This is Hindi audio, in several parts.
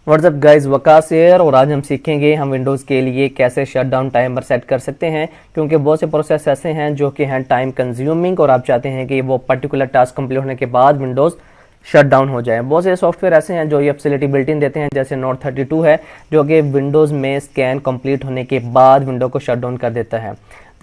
WhatsApp guys, Waqas here. और आज हम सीखेंगे हम विंडोज़ के लिए कैसे शटडाउन टाइमर सेट कर सकते हैं, क्योंकि बहुत से प्रोसेस ऐसे हैं जो कि हैं टाइम कंज्यूमिंग और आप चाहते हैं कि वो पर्टिकुलर टास्क कंप्लीट होने के बाद विंडोज़ शट डाउन हो जाए। बहुत से सॉफ्टवेयर ऐसे हैं जो ये फैसिलिटी बिल्ट इन देते हैं, जैसे नोट 32 है जो कि विंडोज़ में स्कैन कंप्लीट होने के बाद विंडो को शट डाउन कर देता है।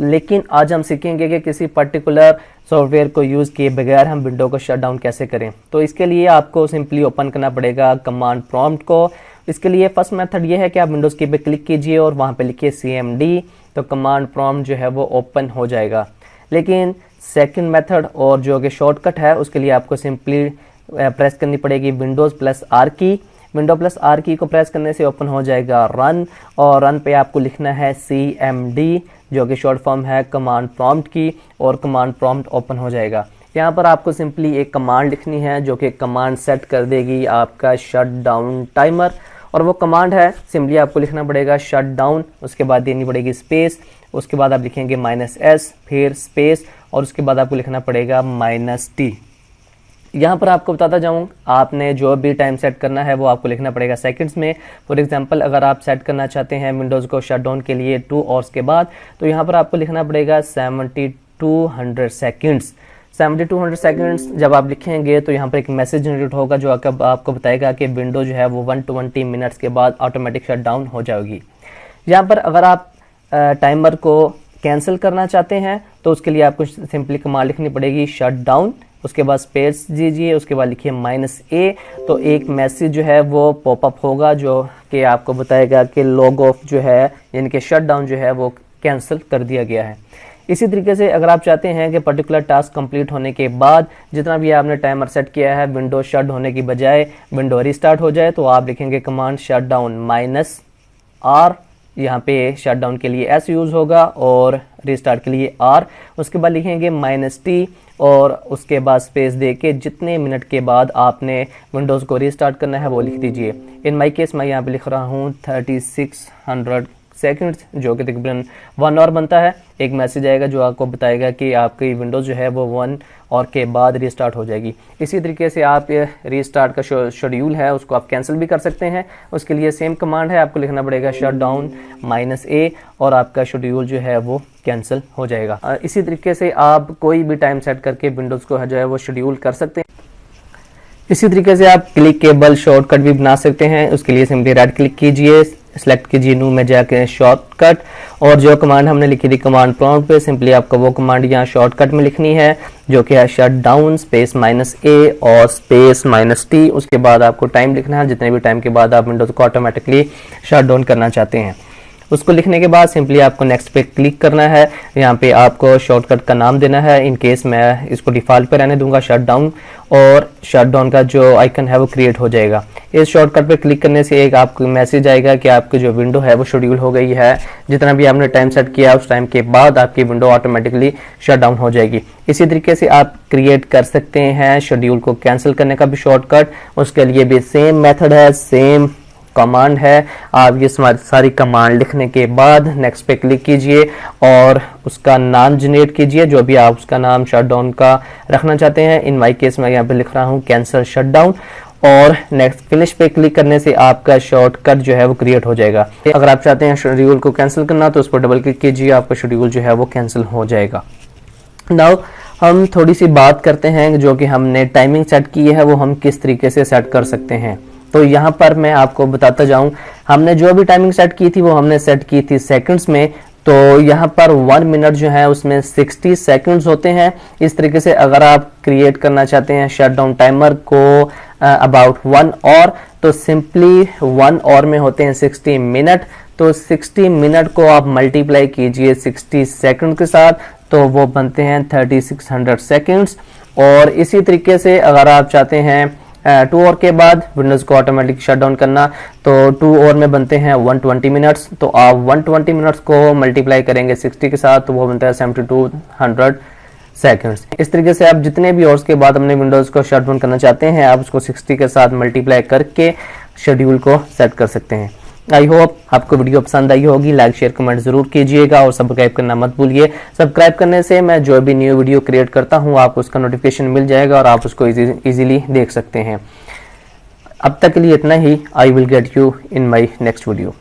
लेकिन आज हम सीखेंगे कि किसी पर्टिकुलर सॉफ्टवेयर को यूज़ किए बगैर हम विंडो को शट डाउन कैसे करें। तो इसके लिए आपको सिंपली ओपन करना पड़ेगा कमांड प्रॉम्प्ट को। इसके लिए फर्स्ट मेथड ये है कि आप विंडोज़ की पे क्लिक कीजिए और वहाँ पे लिखिए CMD, तो कमांड प्रॉम्प्ट जो है वो ओपन हो जाएगा। लेकिन सेकंड मेथड और जो कि शॉर्टकट है उसके लिए आपको सिंपली प्रेस करनी पड़ेगी विंडोज़+R की। विंडो+R की को प्रेस करने से ओपन हो जाएगा रन, और रन पे आपको लिखना है CMD जो कि शॉर्ट फॉर्म है कमांड प्रॉम्प्ट की, और कमांड प्रॉम्प्ट ओपन हो जाएगा। यहाँ पर आपको सिंपली एक कमांड लिखनी है जो कि कमांड सेट कर देगी आपका शट डाउन टाइमर, और वो कमांड है सिंपली आपको लिखना पड़ेगा शट डाउन, उसके बाद देनी पड़ेगी स्पेस, उसके बाद आप लिखेंगे -S फिर स्पेस, और उसके बाद आपको लिखना पड़ेगा -T। यहाँ पर आपको बताता जाऊँ, आपने जो भी टाइम सेट करना है वो आपको लिखना पड़ेगा सेकंड्स में। फॉर एग्जांपल अगर आप सेट करना चाहते हैं विंडोज़ को शट डाउन के लिए 2 आवर्स के बाद, तो यहाँ पर आपको लिखना पड़ेगा 7200 सेकंड्स। 7200 सेकंड्स जब आप लिखेंगे तो यहाँ पर एक मैसेज जनरेट होगा जो आपको बताएगा कि विंडो जो है वो 120 मिनट्स के बाद ऑटोमेटिक शट डाउन हो जाएगी। यहाँ पर अगर आप टाइमर को कैंसिल करना चाहते हैं तो उसके लिए आपको सिंपली कमांड लिखनी पड़ेगी शट डाउन, उसके बाद स्पेस दीजिए, उसके बाद लिखिए -A, तो एक मैसेज जो है वो पॉपअप होगा जो कि आपको बताएगा कि लॉग ऑफ जो है यानी कि शट डाउन जो है वो कैंसिल कर दिया गया है। इसी तरीके से अगर आप चाहते हैं कि पर्टिकुलर टास्क कंप्लीट होने के बाद जितना भी आपने टाइमर सेट किया है विंडो शट होने की बजाय विंडो रिस्टार्ट हो जाए, तो आप लिखेंगे कमांड शट डाउन -R। यहाँ पे शट डाउन के लिए S यूज़ होगा और रिस्टार्ट के लिए R। उसके बाद लिखेंगे -T और उसके बाद स्पेस दे के जितने मिनट के बाद आपने विंडोज़ को रिस्टार्ट करना है वो लिख दीजिए। इन माई केस मैं यहाँ पे लिख रहा हूँ 3600 सेकंड्स जो कि तकरीबन 1 आवर बनता है। एक मैसेज आएगा जो आपको बताएगा कि आपकी विंडोज़ जो है वो 1 आवर के बाद रिस्टार्ट हो जाएगी। इसी तरीके से आप ये रिस्टार्ट का शेड्यूल है उसको आप कैंसिल भी कर सकते हैं। उसके लिए सेम कमांड है, आपको लिखना पड़ेगा शट डाउन -A और आपका शेड्यूल जो है वो कैंसिल हो जाएगा। इसी तरीके से आप कोई भी टाइम सेट करके विंडोज़ को जो है वो शेड्यूल कर सकते हैं। इसी तरीके से आप क्लिकेबल शॉर्टकट भी बना सकते हैं। उसके लिए सिंपली राइट क्लिक कीजिए, सेलेक्ट कीजिए न्यू में जाके शॉर्टकट, और जो कमांड हमने लिखी थी कमांड प्रॉम्प्ट पे सिंपली आपको वो कमांड यहाँ शॉर्टकट में लिखनी है जो कि है शट डाउन स्पेस -A और स्पेस -T। उसके बाद आपको टाइम लिखना है, जितने भी टाइम के बाद आप विंडोज़ को ऑटोमेटिकली शट डाउन करना चाहते हैं। उसको लिखने के बाद सिंपली आपको नेक्स्ट पे क्लिक करना है। यहाँ पे आपको शॉर्टकट का नाम देना है। इन केस मैं इसको डिफ़ॉल्ट पे रहने दूंगा शट डाउन, और शट डाउन का जो आइकन है वो क्रिएट हो जाएगा। इस शॉर्टकट पे क्लिक करने से एक आपको मैसेज आएगा कि आपकी जो विंडो है वो शेड्यूल हो गई है। जितना भी आपने टाइम सेट किया उस टाइम के बाद आपकी विंडो ऑटोमेटिकली शट डाउन हो जाएगी। इसी तरीके से आप क्रिएट कर सकते हैं शेड्यूल को कैंसिल करने का भी शॉर्टकट। उसके लिए भी सेम मेथड है, सेम कमांड है। आप ये सारी कमांड लिखने के बाद नेक्स्ट पे क्लिक कीजिए और उसका नाम जनरेट कीजिए, जो भी आप उसका नाम शट डाउन का रखना चाहते हैं। इन माई केस मैं यहाँ पे लिख रहा हूँ कैंसिल शट डाउन, और नेक्स्ट फिनिश पे क्लिक करने से आपका शॉर्टकट जो है वो क्रिएट हो जाएगा। अगर आप चाहते हैं शेड्यूल को कैंसिल करना तो उस पर डबल क्लिक कीजिए, आपका शेड्यूल जो है वो कैंसिल हो जाएगा। नाउ हम थोड़ी सी बात करते हैं जो कि हमने टाइमिंग सेट की है वो हम किस तरीके से सेट कर सकते हैं। तो यहाँ पर मैं आपको बताता जाऊँ, हमने जो भी टाइमिंग सेट की थी वो हमने सेट की थी सेकंड्स में। तो यहाँ पर 1 मिनट जो है उसमें 60 सेकंड्स होते हैं। इस तरीके से अगर आप क्रिएट करना चाहते हैं शट डाउन टाइमर को अबाउट 1 आवर, तो सिंपली 1 आवर में होते हैं 60 मिनट। तो 60 मिनट को आप मल्टीप्लाई कीजिए 60 सेकंड के साथ, तो वो बनते हैं 3600 सेकंड्स। और इसी तरीके से अगर आप चाहते हैं 2 आवर के बाद विंडोज़ को ऑटोमेटिक शट डाउन करना, तो 2 आवर में बनते हैं 120 मिनट्स। तो आप 120 मिनट्स को मल्टीप्लाई करेंगे 60 के साथ, तो वो बनता है 7200 सेकंड्स। इस तरीके से आप जितने भी आवर्स के बाद अपने विंडोज़ को शट डाउन करना चाहते हैं आप उसको 60 के साथ मल्टीप्लाई करके शेड्यूल को सेट कर सकते हैं। आई होप आपको वीडियो पसंद आई होगी। लाइक शेयर कमेंट जरूर कीजिएगा और सब्सक्राइब करना मत भूलिए। सब्सक्राइब करने से मैं जो भी न्यू वीडियो क्रिएट करता हूं आपको उसका नोटिफिकेशन मिल जाएगा और आप उसको इजीली देख सकते हैं। अब तक के लिए इतना ही। I will get you in my next video.